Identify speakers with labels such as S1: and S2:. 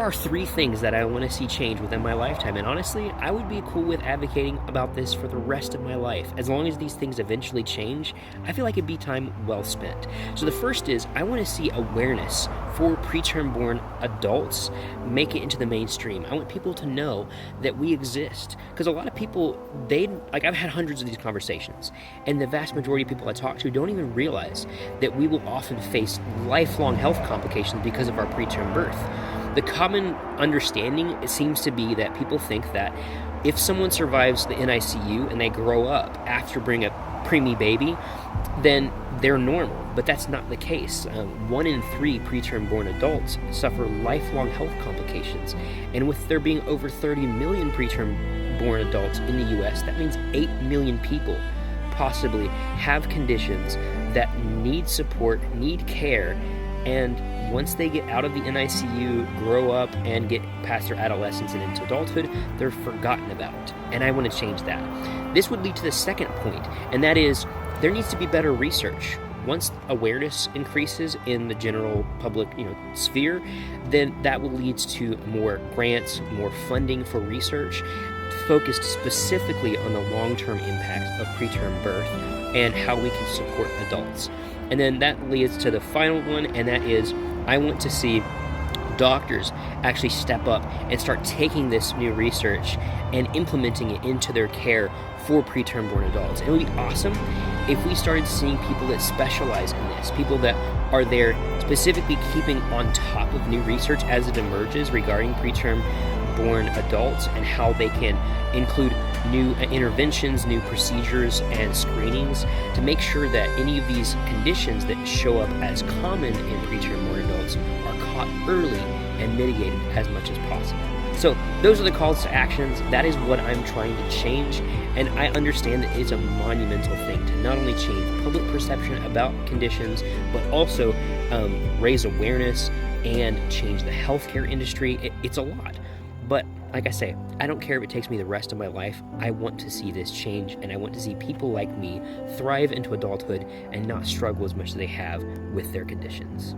S1: are three things that I want to see change within my lifetime, and honestly, I would be cool with advocating about this for the rest of my life. As long as these things eventually change, I feel like it'd be time well spent. So the first is, I want to see awareness for preterm born adults make it into the mainstream. I want people to know that we exist. Because a lot of people, I've had hundreds of these conversations, and the vast majority of people I talk to don't even realize that we will often face lifelong health complications because of our preterm birth. The common understanding, it seems to be that people think that if someone survives the NICU and they grow up after bringing a preemie baby, then they're normal. But that's not the case. 1 in 3 preterm born adults suffer lifelong health complications. And with there being over 30 million preterm born adults in the US, that means 8 million people possibly have conditions that need support, need care, and once they get out of the NICU, grow up, and get past their adolescence and into adulthood, they're forgotten about. And I want to change that. This would lead to the second point, and that is there needs to be better research. Once awareness increases in the general public sphere, then that will lead to more grants, more funding for research focused specifically on the long-term impacts of preterm birth and how we can support adults. And then that leads to the final one, and that is I want to see doctors actually step up and start taking this new research and implementing it into their care for preterm born adults. It would be awesome if we started seeing people that specialize in this, people that are there specifically keeping on top of new research as it emerges regarding preterm born adults and how they can include new interventions, new procedures, and screenings to make sure that any of these conditions that show up as common in preterm born adults are caught early and mitigated as much as possible. So those are the calls to actions. That is what I'm trying to change, and I understand that it's a monumental thing to not only change public perception about conditions, but also raise awareness and change the healthcare industry. It's a lot. But like I say, I don't care if it takes me the rest of my life. I want to see this change, and I want to see people like me thrive into adulthood and not struggle as much as they have with their conditions.